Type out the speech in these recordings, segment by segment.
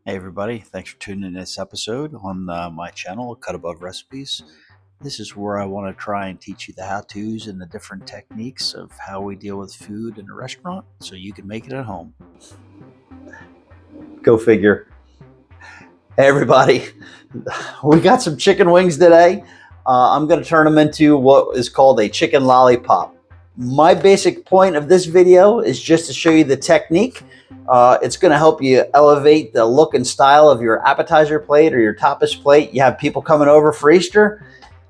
Hey everybody, thanks for tuning in to this episode on my channel, Cut Above Recipes. This is where I want to try and teach you the how-tos and the different techniques of how we deal with food in a restaurant so you can make it at home. Go figure. Hey everybody, we got some chicken wings today. I'm going to turn them into what is called a chicken lollipop. My basic point of this video is just to show you the technique. It's going to help you elevate the look and style of your appetizer plate or your tapas plate. You have people coming over for Easter.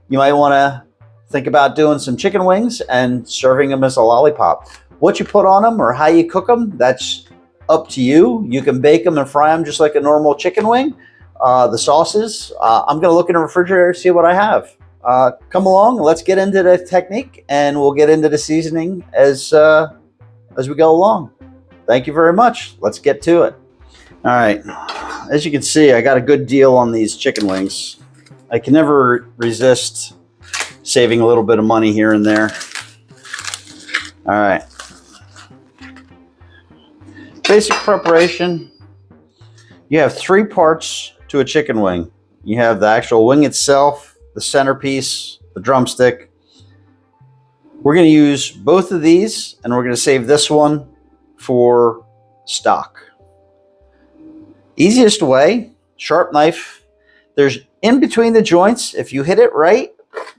You might want to think about doing some chicken wings and serving them as a lollipop. What you put on them or how you cook them, that's up to you. You can bake them and fry them just like a normal chicken wing. The sauces, I'm going to look in the refrigerator to see what I have. Come along and let's get into the technique, and we'll get into the seasoning as we go along. Thank you very much. Let's get to it. All right. As you can see, I got a good deal on these chicken wings. I can never resist saving a little bit of money here and there. All right. Basic preparation. You have 3 parts to a chicken wing. You have the actual wing itself, the centerpiece, the drumstick. We're going to use both of these, and we're going to save this one for stock. Easiest way, sharp knife. There's in between the joints. If you hit it right,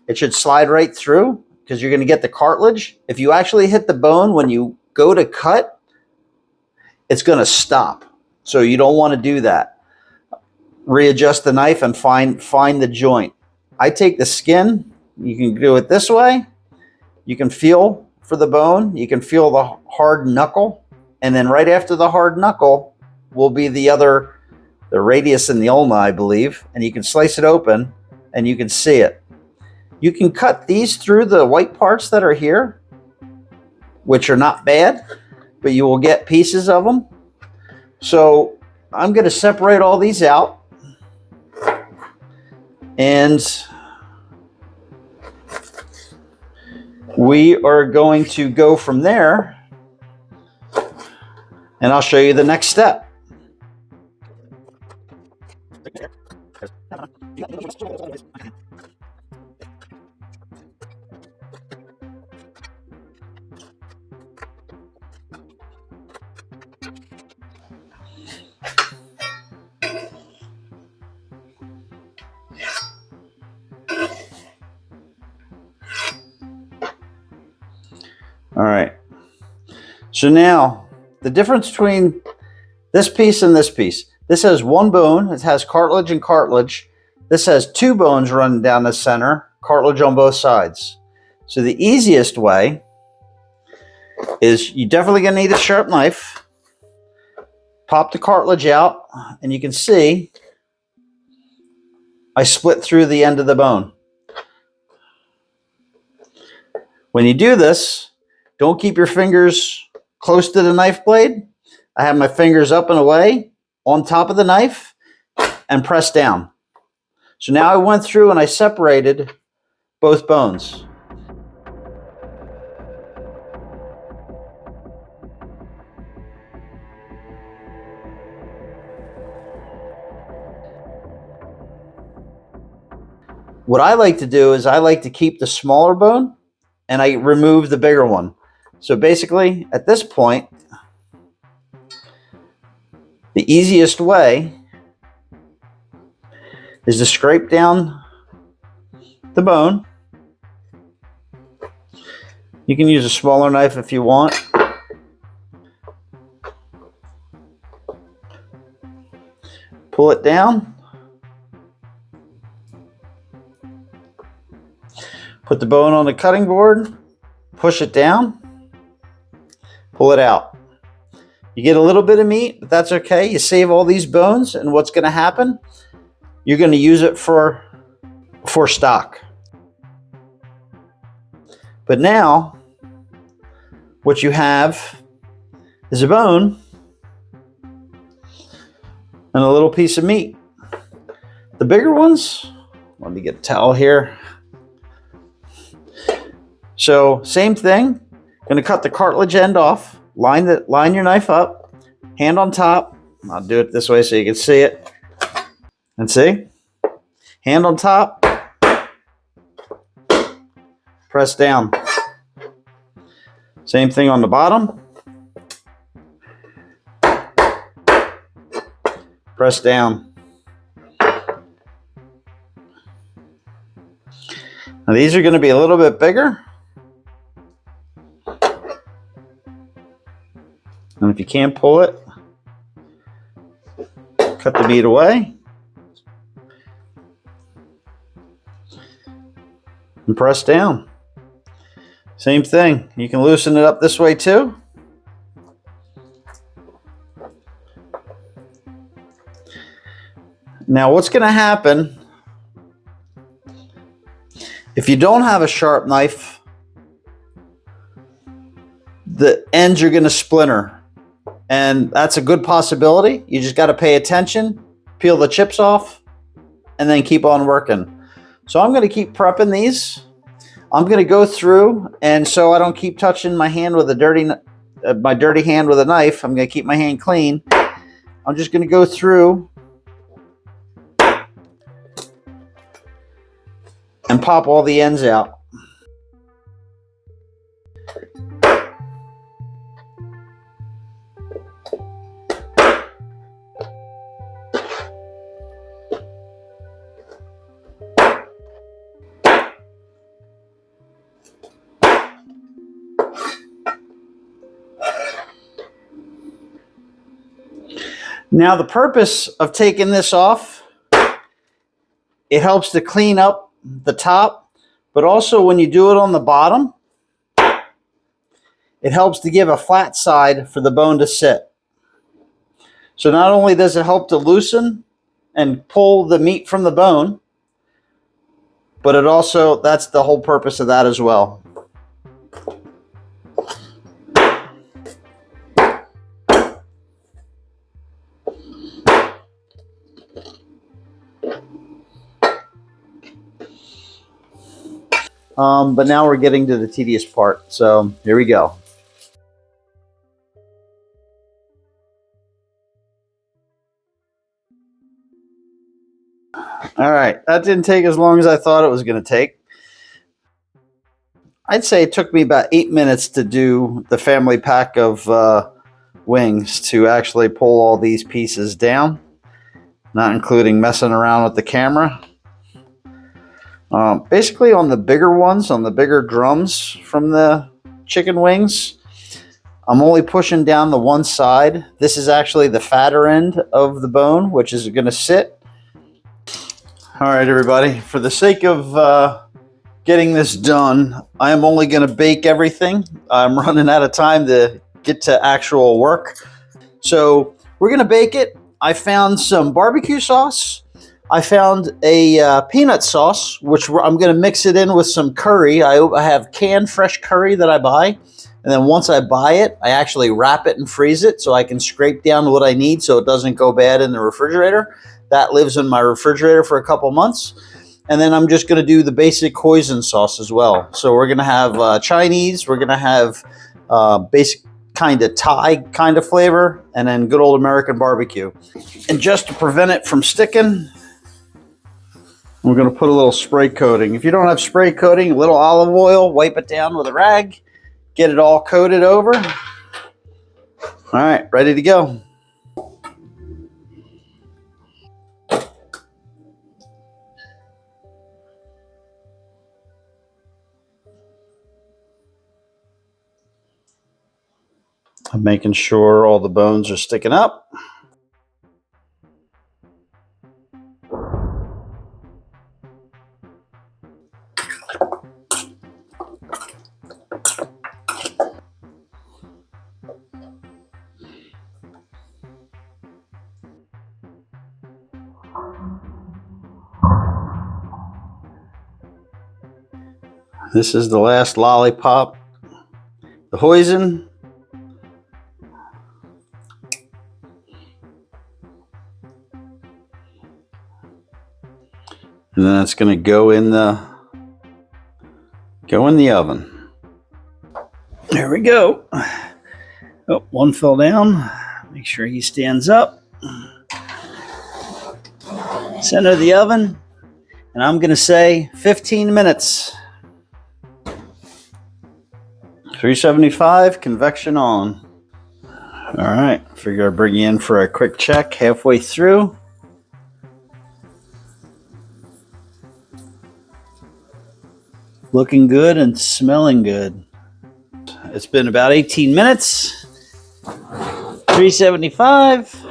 it should slide right through because you're going to get the cartilage. If you actually hit the bone when you go to cut, it's going to stop. So you don't want to do that. Readjust the knife and find the joint. I take the skin. You can do it this way. You can feel for the bone. You can feel the hard knuckle. And then right after the hard knuckle will be the radius and the ulna, I believe. And you can slice it open and you can see it. You can cut these through the white parts that are here, which are not bad, but you will get pieces of them. So I'm going to separate all these out. And we are going to go from there. And I'll show you the next step. All right. So now, the difference between this piece and this piece. This has 1 bone. It has cartilage and cartilage. This has 2 bones running down the center, cartilage on both sides. So the easiest way is you're definitely going to need a sharp knife. Pop the cartilage out, and you can see I split through the end of the bone. When you do this, don't keep your fingers close to the knife blade. I have my fingers up and away on top of the knife and press down. So now I went through and I separated both bones. What I like to do is I like to keep the smaller bone and I remove the bigger one. So basically, at this point, the easiest way is to scrape down the bone. You can use a smaller knife if you want. Pull it down. Put the bone on the cutting board. Push it down. Pull it out. You get a little bit of meat, but that's okay. You save all these bones, and what's going to happen? You're going to use it for stock. But now, what you have is a bone and a little piece of meat. The bigger ones, let me get a towel here. So same thing. Going to cut the cartilage end off. Line your knife up, hand on top, I'll do it this way so you can see it. And see? Hand on top. Press down. Same thing on the bottom. Press down. Now these are going to be a little bit bigger. And if you can't pull it, cut the meat away. And press down. Same thing. You can loosen it up this way too. Now what's going to happen if you don't have a sharp knife, the ends are going to splinter. And that's a good possibility. You just got to pay attention, peel the chips off, and then keep on working. So I'm going to keep prepping these. I'm going to go through, and so I don't keep touching my hand with a my dirty hand with a knife. I'm going to keep my hand clean. I'm just going to go through and pop all the ends out. Now the purpose of taking this off, it helps to clean up the top, but also when you do it on the bottom, it helps to give a flat side for the bone to sit. So not only does it help to loosen and pull the meat from the bone, but it also, that's the whole purpose of that as well. But now we're getting to the tedious part. So here we go. All right, that didn't take as long as I thought it was going to take. I'd say it took me about 8 minutes to do the family pack of wings to actually pull all these pieces down, not including messing around with the camera. Basically on the bigger ones, on the bigger drums from the chicken wings, I'm only pushing down the one side. This is actually the fatter end of the bone, which is going to sit. All right, everybody, for the sake of getting this done, I am only going to bake everything. I'm running out of time to get to actual work. So we're going to bake it. I found some barbecue sauce. I found a peanut sauce, which I'm going to mix it in with some curry. I have canned fresh curry that I buy. And then once I buy it, I actually wrap it and freeze it so I can scrape down what I need so it doesn't go bad in the refrigerator. That lives in my refrigerator for a couple months. And then I'm just going to do the basic hoisin sauce as well. So we're going to have Chinese. We're going to have basic kind of Thai kind of flavor. And then good old American barbecue. And just to prevent it from sticking, we're going to put a little spray coating. If you don't have spray coating, a little olive oil, wipe it down with a rag, get it all coated over. All right, ready to go. I'm making sure all the bones are sticking up. This is the last lollipop, the hoisin. And then it's going to go in the oven. There we go. Oh, one fell down. Make sure he stands up. Center of the oven, and I'm going to say 15 minutes. 375, convection on. All right, figure I'll bring you in for a quick check halfway through. Looking good and smelling good. It's been about 18 minutes. 375.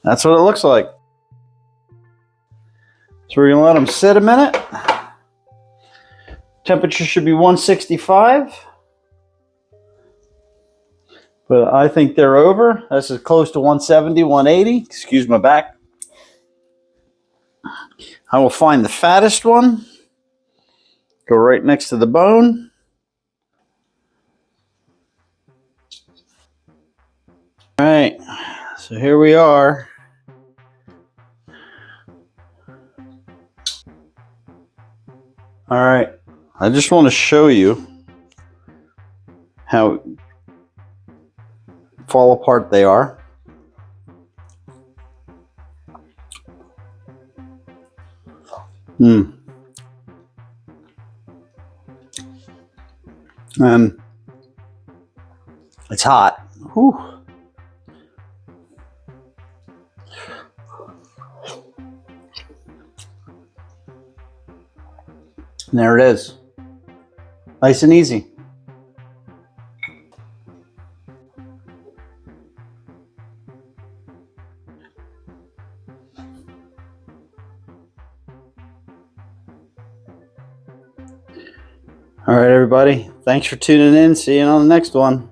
That's what it looks like. So we're gonna let them sit a minute. Temperature should be 165. But I think they're over. This is close to 170, 180. Excuse my back. I will find the fattest one. Go right next to the bone. All right, so here we are. All right, I just want to show you how fall apart they are. It's hot. Whew. And there it is. Nice and easy. All right, everybody. Thanks for tuning in. See you on the next one.